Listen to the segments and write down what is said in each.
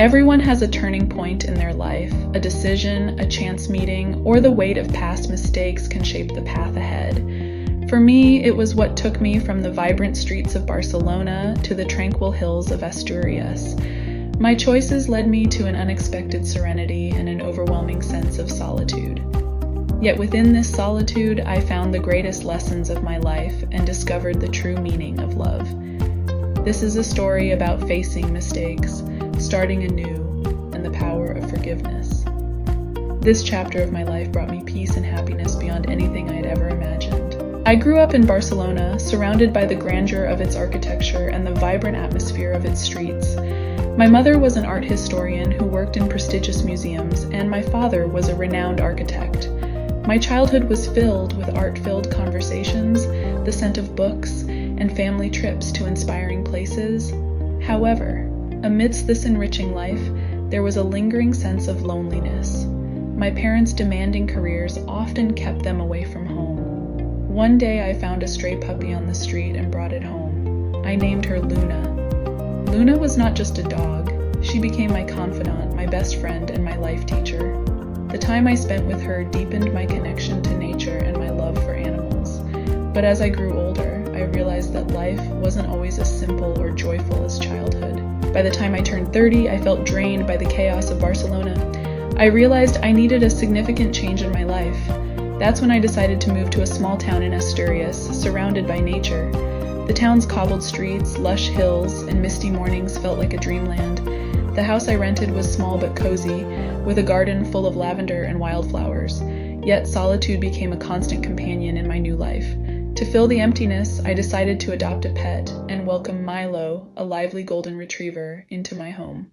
Everyone has a turning point in their life. A decision, a chance meeting, or the weight of past mistakes can shape the path ahead. For me, it was what took me from the vibrant streets of Barcelona to the tranquil hills of Asturias. My choices led me to an unexpected serenity and an overwhelming sense of solitude. Yet within this solitude, I found the greatest lessons of my life and discovered the true meaning of love. This is a story about facing mistakes, starting anew, and the power of forgiveness. This chapter of my life brought me peace and happiness beyond anything I had ever imagined. I grew up in Barcelona, surrounded by the grandeur of its architecture and the vibrant atmosphere of its streets. My mother was an art historian who worked in prestigious museums, and my father was a renowned architect. My childhood was filled with art-filled conversations, the scent of books, and family trips to inspiring places. However, amidst this enriching life, there was a lingering sense of loneliness. My parents' demanding careers often kept them away from home. One day I found a stray puppy on the street and brought it home. I named her Luna. Luna was not just a dog. She became my confidant, my best friend, and my life teacher. The time I spent with her deepened my connection to nature and my love for animals. But as I grew older, I realized that life wasn't always as simple or joyful as childhood. By the time I turned 30, I felt drained by the chaos of Barcelona. I realized I needed a significant change in my life. That's when I decided to move to a small town in Asturias, surrounded by nature. The town's cobbled streets, lush hills, and misty mornings felt like a dreamland. The house I rented was small but cozy, with a garden full of lavender and wildflowers. Yet solitude became a constant companion in my new life. To fill the emptiness, I decided to adopt a pet and welcome Milo, a lively golden retriever, into my home.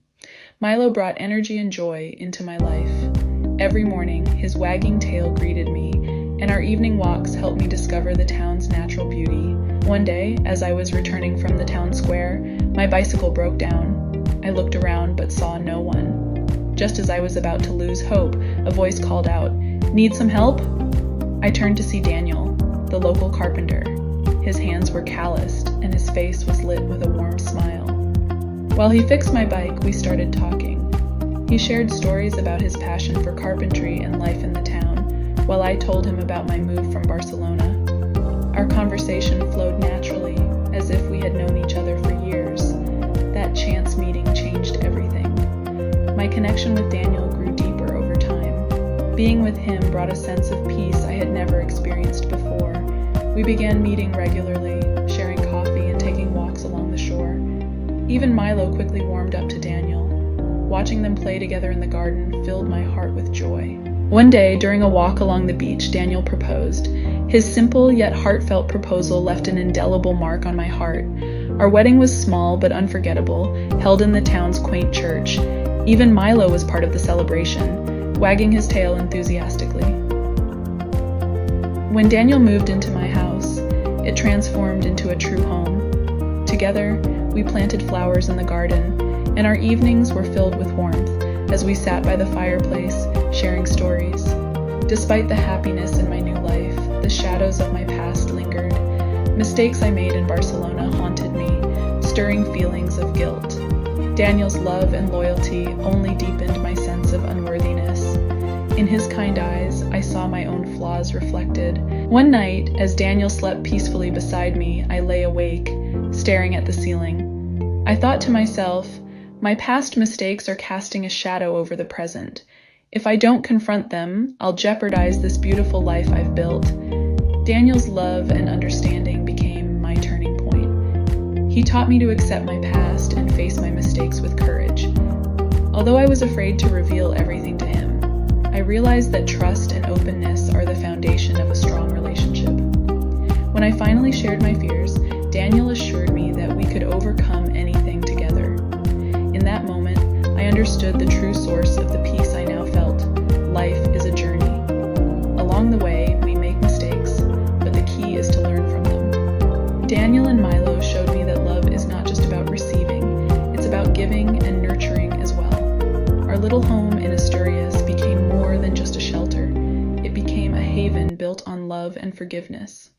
Milo brought energy and joy into my life. Every morning, his wagging tail greeted me, and our evening walks helped me discover the town's natural beauty. One day, as I was returning from the town square, my bicycle broke down. I looked around but saw no one. Just as I was about to lose hope, a voice called out, "Need some help?" I turned to see Daniel, the local carpenter. His hands were calloused, and his face was lit with a warm smile. While he fixed my bike, we started talking. He shared stories about his passion for carpentry and life in the town, while I told him about my move from Barcelona. Our conversation flowed naturally, as if we had known each other for years. That chance meeting changed everything. My connection with Daniel grew deeper over time. Being with him brought a sense of peace I had never experienced before. We began meeting regularly, sharing coffee and taking walks along the shore. Even Milo quickly warmed up to Daniel. Watching them play together in the garden filled my heart with joy. One day, during a walk along the beach, Daniel proposed. His simple yet heartfelt proposal left an indelible mark on my heart. Our wedding was small but unforgettable, held in the town's quaint church. Even Milo was part of the celebration, wagging his tail enthusiastically. When Daniel moved into my house, it transformed into a true home. Together, we planted flowers in the garden, and our evenings were filled with warmth as we sat by the fireplace, sharing stories. Despite the happiness in my new life, the shadows of my past lingered. Mistakes I made in Barcelona haunted me, stirring feelings of guilt. Daniel's love and loyalty only deepened my sense of unworthiness. In his kind eyes, I saw my own flaws reflected. One night, as Daniel slept peacefully beside me, I lay awake, staring at the ceiling. I thought to myself, my past mistakes are casting a shadow over the present. If I don't confront them, I'll jeopardize this beautiful life I've built. Daniel's love and understanding became my turning point. He taught me to accept my past and face my mistakes with courage. Although I was afraid to reveal everything to him, I realized that trust and openness are the foundation of a strong relationship. When I finally shared my fears, Daniel assured me that we could overcome anything together. In that moment, I understood the true source of the peace I now felt. Life is a journey. Along the way, we make mistakes, but the key is to learn from them. Daniel and Milo showed me that love is not just about receiving, it's about giving and nurturing as well. Our little home in Asturias became more than just a shelter. It became a haven built on love and forgiveness.